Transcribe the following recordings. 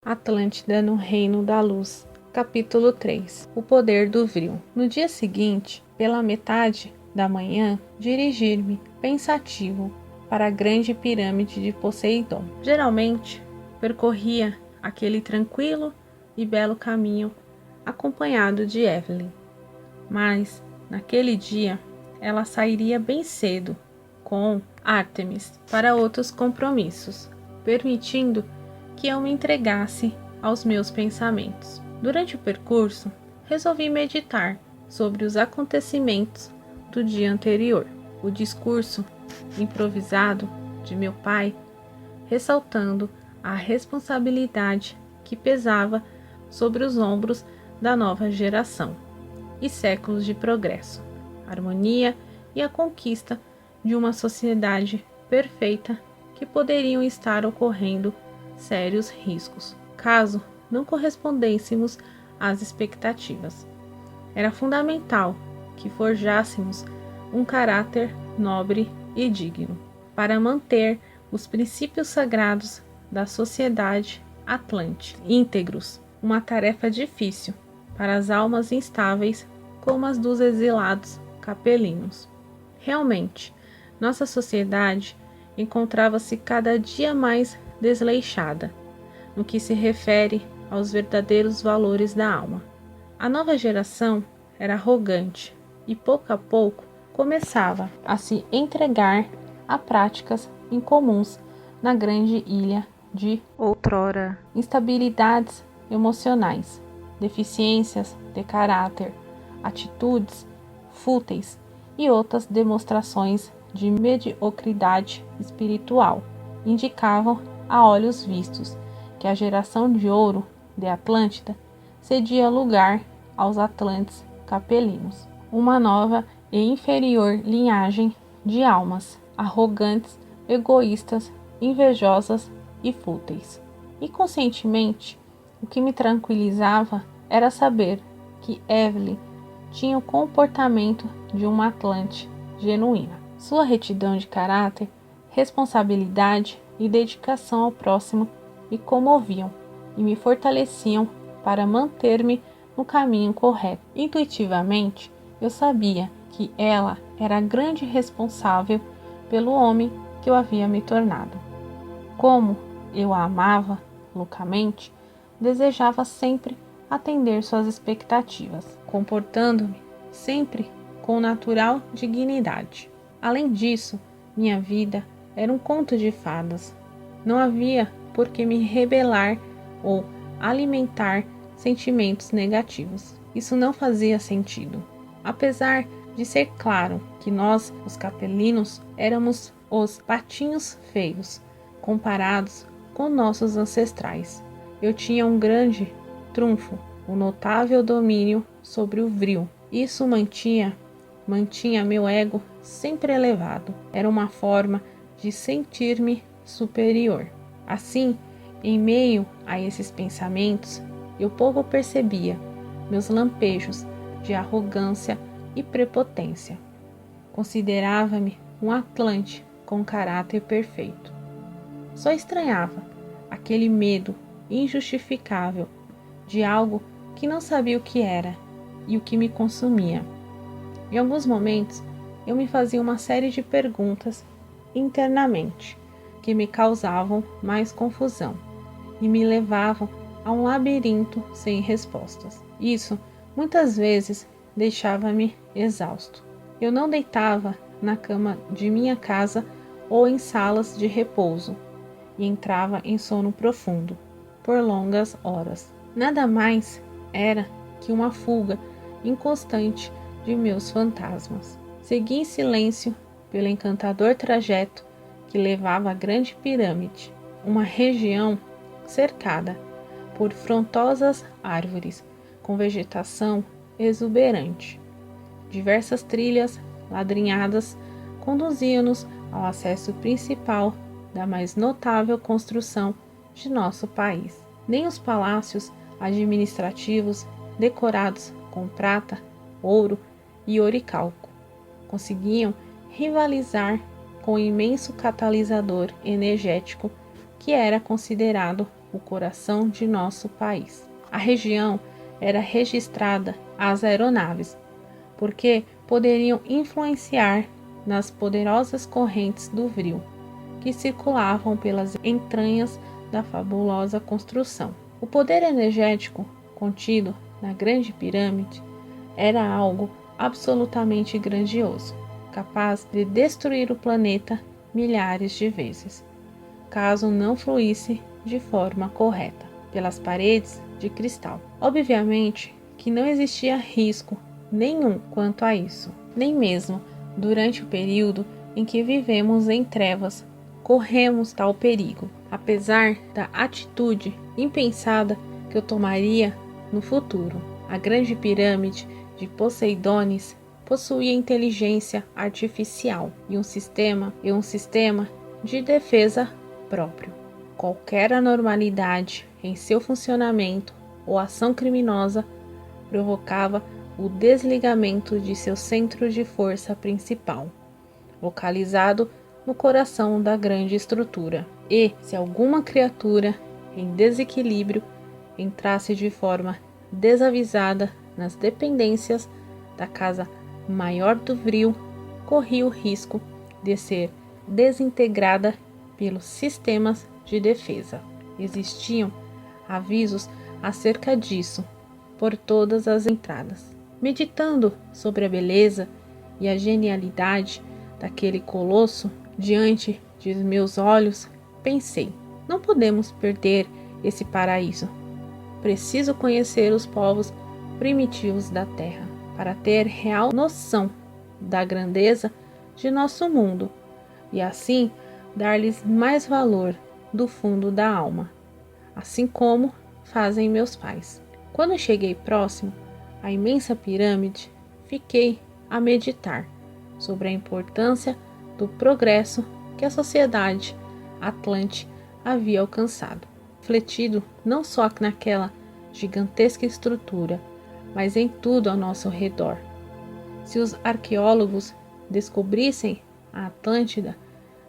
Atlântida no Reino da Luz. Capítulo 3. O Poder do Vril. No dia seguinte, pela metade da manhã, dirigir-me, pensativo, para a grande pirâmide de Poseidon. Geralmente, percorria aquele tranquilo e belo caminho, acompanhado de Evelyn. Mas, naquele dia, ela sairia bem cedo, com Ártemis, para outros compromissos, permitindo que eu me entregasse aos meus pensamentos. Durante o percurso, resolvi meditar sobre os acontecimentos do dia anterior. O discurso improvisado de meu pai, ressaltando a responsabilidade que pesava sobre os ombros da nova geração e séculos de progresso, harmonia e a conquista de uma sociedade perfeita que poderiam estar ocorrendo sérios riscos, caso não correspondêssemos às expectativas. Era fundamental que forjássemos um caráter nobre e digno, para manter os princípios sagrados da sociedade atlante íntegros, uma tarefa difícil para as almas instáveis como as dos exilados capelinos. Realmente, nossa sociedade encontrava-se cada dia mais desleixada no que se refere aos verdadeiros valores da alma. A nova geração era arrogante e pouco a pouco começava a se entregar a práticas incomuns na grande ilha de outrora. Instabilidades emocionais, deficiências de caráter, atitudes fúteis e outras demonstrações de mediocridade espiritual indicavam a olhos vistos que a geração de ouro de Atlântida cedia lugar aos Atlantes capelinos, uma nova e inferior linhagem de almas arrogantes, egoístas, invejosas e fúteis. E conscientemente, o que me tranquilizava era saber que Evelyn tinha o comportamento de uma Atlante genuína. Sua retidão de caráter, responsabilidade e dedicação ao próximo me comoviam e me fortaleciam para manter-me no caminho correto. Intuitivamente, eu sabia que ela era a grande responsável pelo homem que eu havia me tornado. Como eu a amava loucamente, desejava sempre atender suas expectativas, comportando-me sempre com natural dignidade. Além disso, minha vida era um conto de fadas. Não havia por que me rebelar ou alimentar sentimentos negativos. Isso não fazia sentido. Apesar de ser claro que nós, os capelinos, éramos os patinhos feios, comparados com nossos ancestrais. Eu tinha um grande trunfo, o notável domínio sobre o vril. Isso mantinha meu ego sempre elevado. Era uma forma de sentir-me superior. Assim, em meio a esses pensamentos, eu pouco percebia meus lampejos de arrogância e prepotência. Considerava-me um Atlante com caráter perfeito. Só estranhava aquele medo injustificável de algo que não sabia o que era e o que me consumia. Em alguns momentos, eu me fazia uma série de perguntas internamente que me causavam mais confusão e me levavam a um labirinto sem respostas. Isso, muitas vezes, deixava-me exausto. Eu não deitava na cama de minha casa ou em salas de repouso e entrava em sono profundo por longas horas. Nada mais era que uma fuga inconstante de meus fantasmas. Segui em silêncio pelo encantador trajeto que levava à grande pirâmide, uma região cercada por frondosas árvores com vegetação exuberante. Diversas trilhas ladrinhadas conduziam-nos ao acesso principal da mais notável construção de nosso país. Nem os palácios administrativos decorados com prata, ouro e oricalco conseguiam rivalizar com o imenso catalisador energético que era considerado o coração de nosso país. A região era registrada às aeronaves, porque poderiam influenciar nas poderosas correntes do Vril, que circulavam pelas entranhas da fabulosa construção. O poder energético contido na Grande Pirâmide era algo absolutamente grandioso, capaz de destruir o planeta milhares de vezes, caso não fluísse de forma correta pelas paredes de cristal. Obviamente que não existia risco nenhum quanto a isso, nem mesmo durante o período em que vivemos em trevas corremos tal perigo, apesar da atitude impensada que eu tomaria no futuro. A Grande Pirâmide de Poseidones possuía inteligência artificial e um sistema de defesa próprio. Qualquer anormalidade em seu funcionamento ou ação criminosa provocava o desligamento de seu centro de força principal, localizado no coração da grande estrutura. E, se alguma criatura em desequilíbrio entrasse de forma desavisada nas dependências da casa maior do Vril, corria o risco de ser desintegrada pelos sistemas de defesa. Existiam avisos acerca disso por todas as entradas. Meditando sobre a beleza e a genialidade daquele colosso diante de meus olhos, pensei: não podemos perder esse paraíso. Preciso conhecer os povos primitivos da Terra para ter real noção da grandeza de nosso mundo e assim dar-lhes mais valor do fundo da alma, assim como fazem meus pais. Quando cheguei próximo à imensa pirâmide, fiquei a meditar sobre a importância do progresso que a sociedade Atlante havia alcançado, refletido não só naquela gigantesca estrutura, mas em tudo ao nosso redor. Se os arqueólogos descobrissem a Atlântida,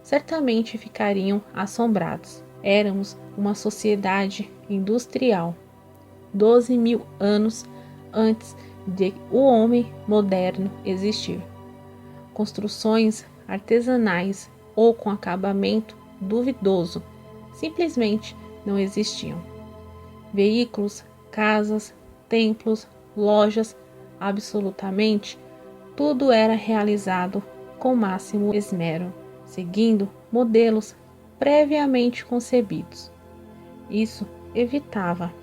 certamente ficariam assombrados. Éramos uma sociedade industrial, 12.000 anos antes de o homem moderno existir. Construções artesanais ou com acabamento duvidoso simplesmente não existiam. Veículos, casas, templos, lojas, absolutamente tudo era realizado com máximo esmero, seguindo modelos previamente concebidos. Isso evitava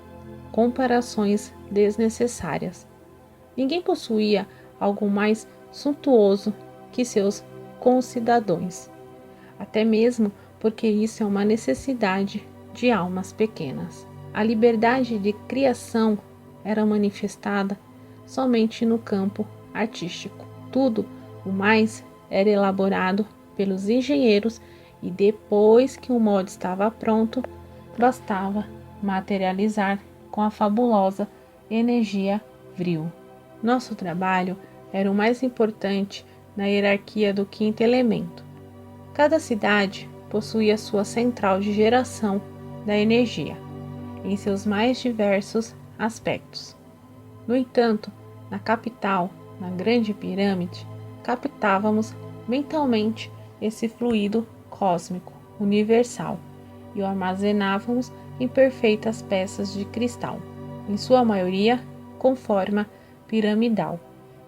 comparações desnecessárias. Ninguém possuía algo mais suntuoso que seus concidadãos, até mesmo porque isso é uma necessidade de almas pequenas. A liberdade de criação era manifestada somente no campo artístico. Tudo o mais era elaborado pelos engenheiros e depois que o molde estava pronto, bastava materializar com a fabulosa energia Vril. Nosso trabalho era o mais importante na hierarquia do quinto elemento. Cada cidade possuía sua central de geração da energia, em seus mais diversos aspectos. No entanto, na capital, na Grande Pirâmide, captávamos mentalmente esse fluido cósmico universal e o armazenávamos em perfeitas peças de cristal, em sua maioria com forma piramidal,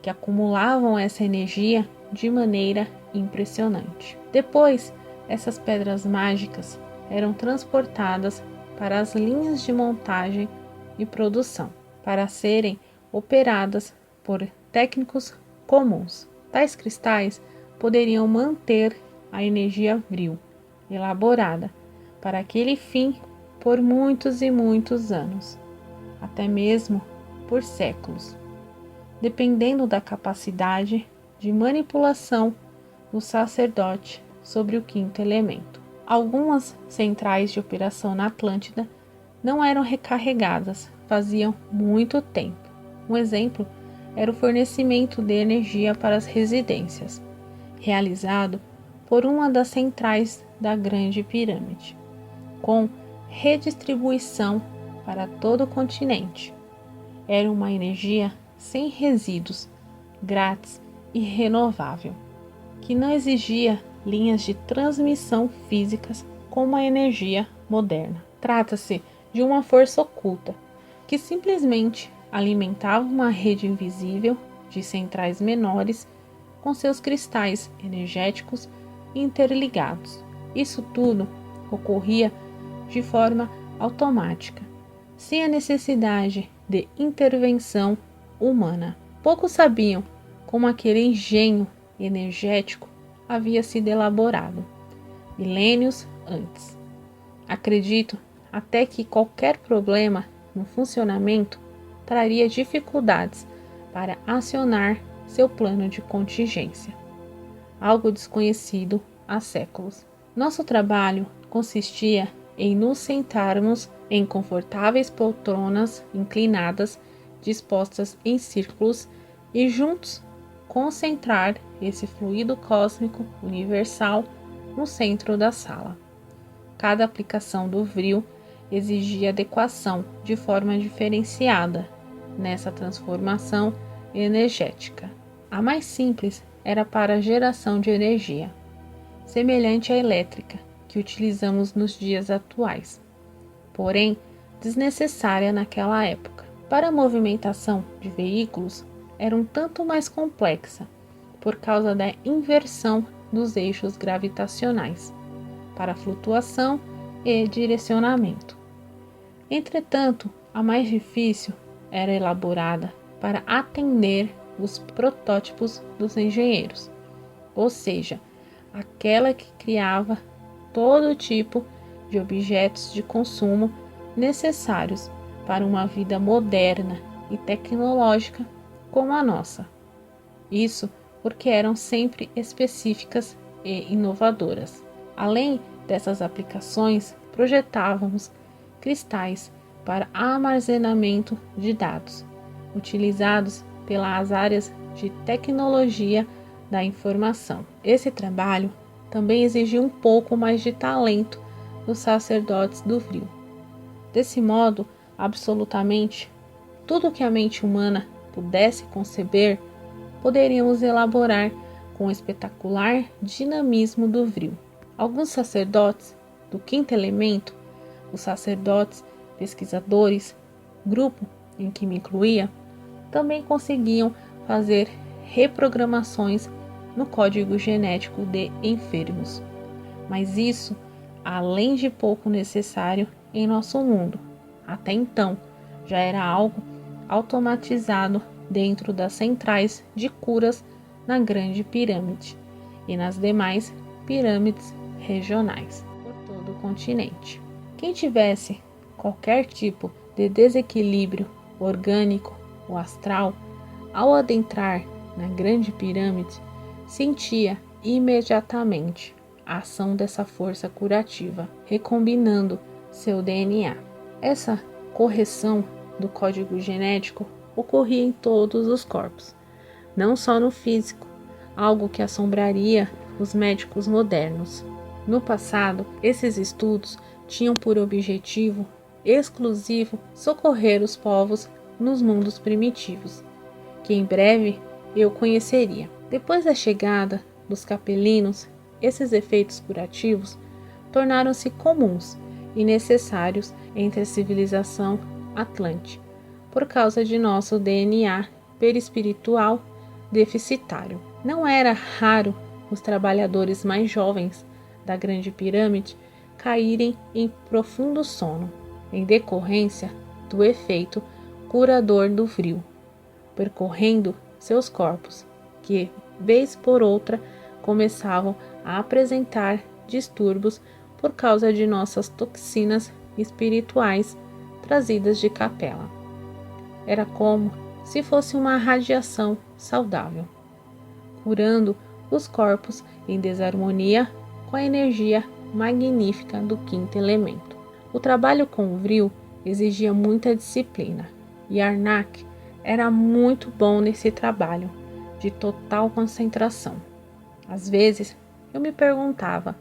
que acumulavam essa energia de maneira impressionante. Depois, essas pedras mágicas eram transportadas para as linhas de montagem e produção, para serem operadas por técnicos comuns. Tais cristais poderiam manter a energia Vril elaborada para aquele fim por muitos e muitos anos, até mesmo por séculos, dependendo da capacidade de manipulação do sacerdote sobre o quinto elemento. Algumas centrais de operação na Atlântida não eram recarregadas faziam muito tempo. Um exemplo era o fornecimento de energia para as residências, realizado por uma das centrais da Grande Pirâmide. Com redistribuição para todo o continente. Era uma energia sem resíduos, grátis e renovável, que não exigia linhas de transmissão físicas como a energia moderna. Trata-se de uma força oculta, que simplesmente alimentava uma rede invisível de centrais menores com seus cristais energéticos interligados. Isso tudo ocorria de forma automática, sem a necessidade de intervenção humana. Poucos sabiam como aquele engenho energético havia sido elaborado milênios antes. Acredito até que qualquer problema no funcionamento traria dificuldades para acionar seu plano de contingência, algo desconhecido há séculos. Nosso trabalho consistia em nos sentarmos em confortáveis poltronas inclinadas, dispostas em círculos, e juntos concentrar esse fluido cósmico universal no centro da sala. Cada aplicação do vril exigia adequação de forma diferenciada nessa transformação energética. A mais simples era para a geração de energia, semelhante à elétrica que utilizamos nos dias atuais, porém desnecessária naquela época. Para a movimentação de veículos, era um tanto mais complexa, por causa da inversão dos eixos gravitacionais, para flutuação e direcionamento. Entretanto, a mais difícil era elaborada para atender os protótipos dos engenheiros, ou seja, aquela que criava todo tipo de objetos de consumo necessários para uma vida moderna e tecnológica como a nossa. Isso porque eram sempre específicas e inovadoras. Além dessas aplicações, projetávamos cristais para armazenamento de dados, utilizados pelas áreas de tecnologia da informação. Esse trabalho também exigiu um pouco mais de talento dos sacerdotes do vril. Desse modo, absolutamente tudo que a mente humana pudesse conceber, poderíamos elaborar com o espetacular dinamismo do vril. Alguns sacerdotes do quinto elemento, os sacerdotes pesquisadores, grupo em que me incluía, também conseguiam fazer reprogramações no código genético de enfermos. Mas isso, além de pouco necessário em nosso mundo, até então já era algo automatizado dentro das centrais de curas na Grande Pirâmide e nas demais pirâmides regionais por todo o continente. Quem tivesse qualquer tipo de desequilíbrio orgânico ou astral, ao adentrar na Grande Pirâmide, sentia imediatamente a ação dessa força curativa, recombinando seu DNA. Essa correção do código genético ocorria em todos os corpos, não só no físico, algo que assombraria os médicos modernos. No passado, esses estudos tinham por objetivo exclusivo socorrer os povos nos mundos primitivos, que em breve eu conheceria. Depois da chegada dos capelinos, esses efeitos curativos tornaram-se comuns e necessários entre a civilização atlante, por causa de nosso DNA perispiritual deficitário. Não era raro os trabalhadores mais jovens da Grande Pirâmide caírem em profundo sono, em decorrência do efeito curador do vril, percorrendo seus corpos, que, vez por outra, começavam a apresentar distúrbios por causa de nossas toxinas espirituais trazidas de capela. Era como se fosse uma radiação saudável, curando os corpos em desarmonia com a energia magnífica do quinto elemento. O trabalho com o vril exigia muita disciplina, e Arnak era muito bom nesse trabalho, de total concentração. Às vezes, eu me perguntava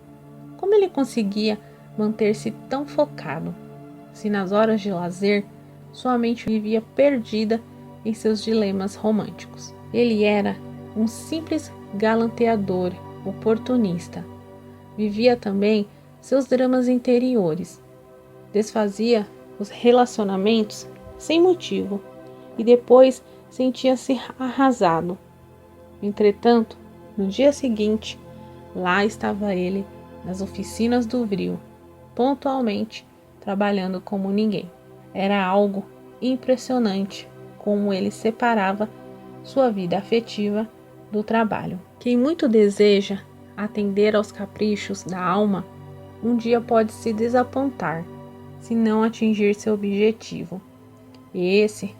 como ele conseguia manter-se tão focado, se nas horas de lazer sua mente vivia perdida em seus dilemas românticos? Ele era um simples galanteador oportunista. Vivia também seus dramas interiores. Desfazia os relacionamentos sem motivo e depois sentia-se arrasado. Entretanto, no dia seguinte, lá estava ele nas oficinas do Vril, pontualmente trabalhando como ninguém. Era algo impressionante como ele separava sua vida afetiva do trabalho. Quem muito deseja atender aos caprichos da alma, um dia pode se desapontar se não atingir seu objetivo. E esse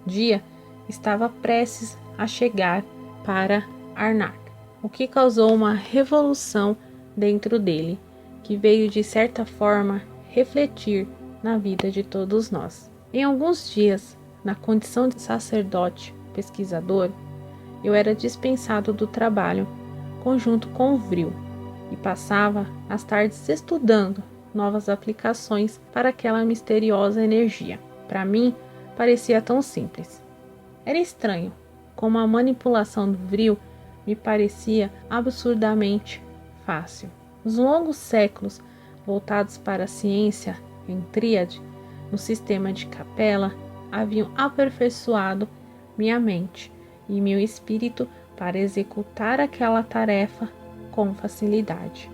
dia estava prestes a chegar para Arnak, o que causou uma revolução dentro dele, que veio de certa forma refletir na vida de todos nós. Em alguns dias, na condição de sacerdote pesquisador, eu era dispensado do trabalho conjunto com o Vril e passava as tardes estudando novas aplicações para aquela misteriosa energia. Para mim, parecia tão simples. Era estranho como a manipulação do Vril me parecia absurdamente fácil. Os longos séculos voltados para a ciência em tríade, no sistema de capela, haviam aperfeiçoado minha mente e meu espírito para executar aquela tarefa com facilidade,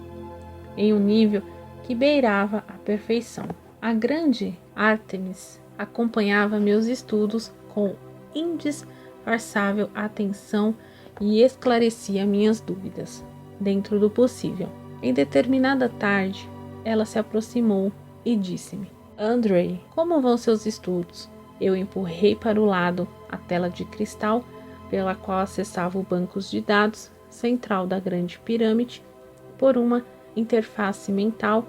em um nível que beirava a perfeição. A grande Ártemis acompanhava meus estudos com indisfarçável atenção e esclarecia minhas dúvidas, dentro do possível. Em determinada tarde, ela se aproximou e disse-me: Andrei, como vão seus estudos? Eu empurrei para o lado a tela de cristal pela qual acessava o banco de dados central da grande pirâmide por uma interface mental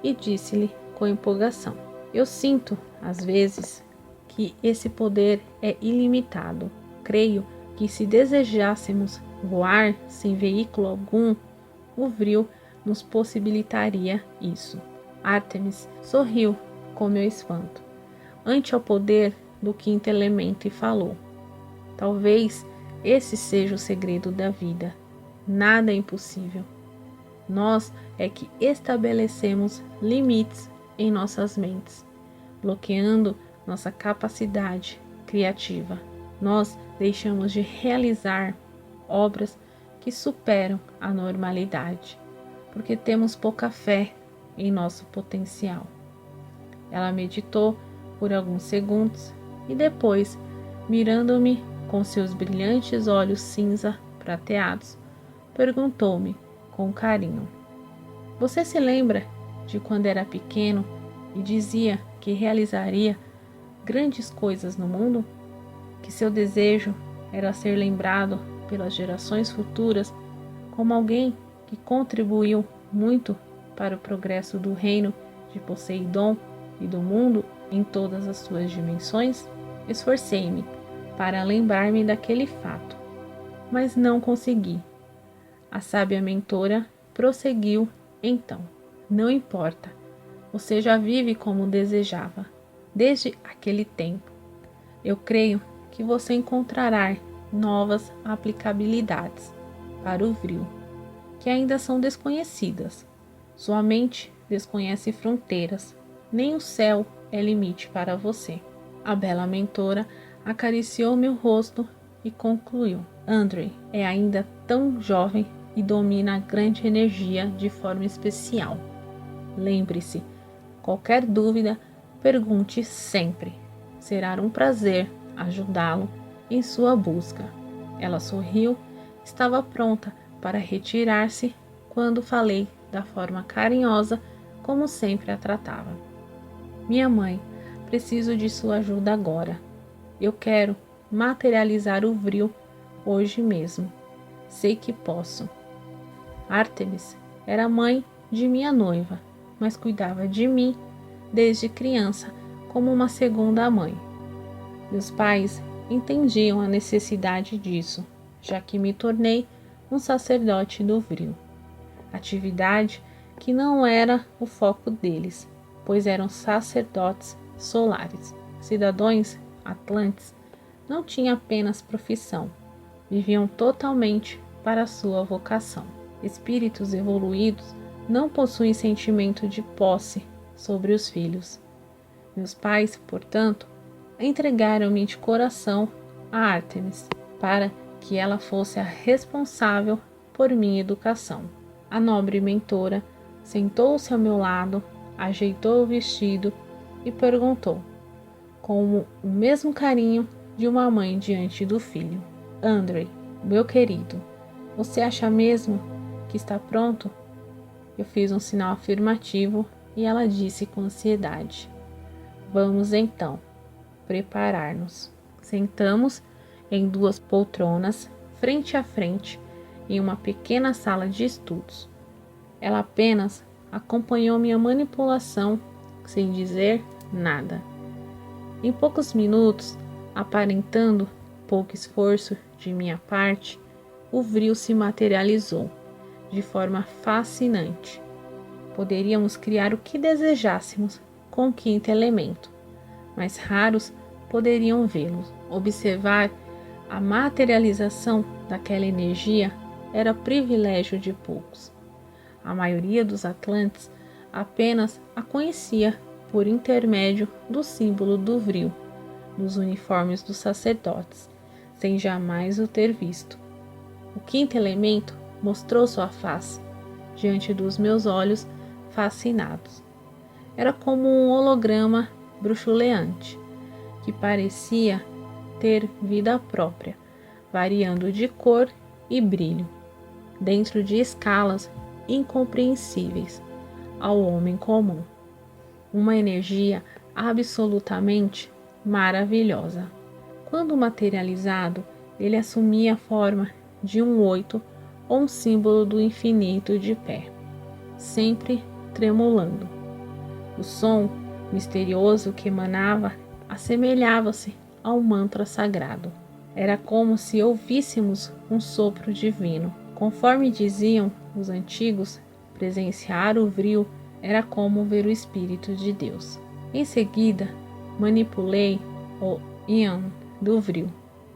e disse-lhe com empolgação: eu sinto, às vezes, que esse poder é ilimitado. Creio que se desejássemos voar sem veículo algum, o Vril nos possibilitaria isso. Ártemis sorriu com meu espanto, ante ao poder do quinto elemento, e falou: talvez esse seja o segredo da vida. Nada é impossível. Nós é que estabelecemos limites em nossas mentes, bloqueando nossa capacidade criativa. Nós deixamos de realizar obras que superam a normalidade, porque temos pouca fé em nosso potencial. Ela meditou por alguns segundos e depois, mirando-me com seus brilhantes olhos cinza prateados, perguntou-me com carinho: você se lembra de quando era pequeno e dizia que realizaria grandes coisas no mundo? Que seu desejo era ser lembrado pelas gerações futuras como alguém que contribuiu muito para o progresso do reino de Poseidon e do mundo em todas as suas dimensões? Esforcei-me para lembrar-me daquele fato, mas não consegui. A sábia mentora prosseguiu então: não importa, você já vive como desejava, desde aquele tempo. Eu creio que você encontrará novas aplicabilidades para o Vril, que ainda são desconhecidas. Sua mente desconhece fronteiras, nem o céu é limite para você. A bela mentora acariciou meu rosto e concluiu: Andrei é ainda tão jovem e domina a grande energia de forma especial. Lembre-se, qualquer dúvida, pergunte sempre. Será um prazer ajudá-lo em sua busca. Ela sorriu, estava pronta para retirar-se quando falei da forma carinhosa como sempre a tratava. Minha mãe, preciso de sua ajuda agora. Eu quero materializar o Vril hoje mesmo. Sei que posso. Ártemis era mãe de minha noiva, mas cuidava de mim desde criança como uma segunda mãe. Meus pais entendiam a necessidade disso, já que me tornei um sacerdote do Vril. Atividade que não era o foco deles, pois eram sacerdotes solares. Cidadãos atlantes não tinham apenas profissão, viviam totalmente para a sua vocação. Espíritos evoluídos não possuem sentimento de posse sobre os filhos. Meus pais, portanto, entregaram-me de coração a Ártemis, para que ela fosse a responsável por minha educação. A nobre mentora sentou-se ao meu lado, ajeitou o vestido e perguntou, com o mesmo carinho de uma mãe diante do filho: Andrei, meu querido, você acha mesmo que está pronto? Eu fiz um sinal afirmativo e ela disse com ansiedade: Vamos então preparar-nos. Sentamos em 2 poltronas, frente a frente, em uma pequena sala de estudos. Ela apenas acompanhou minha manipulação, sem dizer nada. Em poucos minutos, aparentando pouco esforço de minha parte, o vril se materializou de forma fascinante. Poderíamos criar o que desejássemos com o quinto elemento, mas raros poderiam vê-lo. Observar a materialização daquela energia era privilégio de poucos. A maioria dos atlantes apenas a conhecia por intermédio do símbolo do vril nos uniformes dos sacerdotes, sem jamais o ter visto. O quinto elemento mostrou sua face diante dos meus olhos fascinados. Era como um holograma bruxuleante, que parecia ter vida própria, variando de cor e brilho, dentro de escalas incompreensíveis ao homem comum. Uma energia absolutamente maravilhosa. Quando materializado, ele assumia a forma de um 8 ou um símbolo do infinito de pé, sempre tremulando. O som misterioso que emanava assemelhava-se ao mantra sagrado. Era como se ouvíssemos um sopro divino. Conforme diziam os antigos, presenciar o vril era como ver o Espírito de Deus. Em seguida, manipulei o íon do vril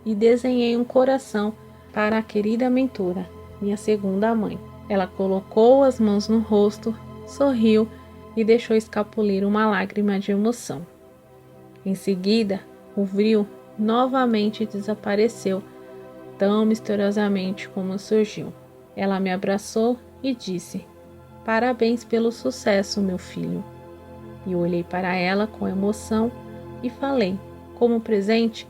e desenhei um coração para a querida mentora, minha segunda mãe. Ela colocou as mãos no rosto, sorriu e deixou escapulir uma lágrima de emoção. Em seguida, o vril novamente desapareceu, tão misteriosamente como surgiu. Ela me abraçou e disse: Parabéns pelo sucesso, meu filho. E olhei para ela com emoção e falei: Como presente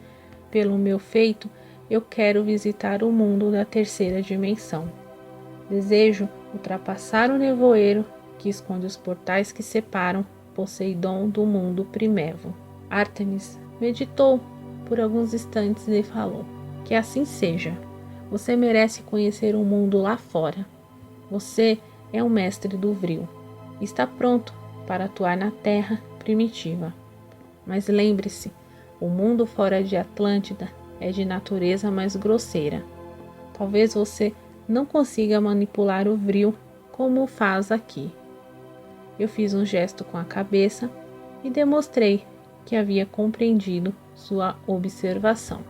pelo meu feito, eu quero visitar o mundo da terceira dimensão. Desejo ultrapassar o nevoeiro que esconde os portais que separam Poseidon do mundo primevo. Ártemis meditou por alguns instantes e falou: Que assim seja. Você merece conhecer o mundo lá fora. Você é o mestre do vril. Está pronto para atuar na terra primitiva. Mas lembre-se, o mundo fora de Atlântida é de natureza mais grosseira. Talvez você não consiga manipular o vril como faz aqui. Eu fiz um gesto com a cabeça e demonstrei que havia compreendido sua observação.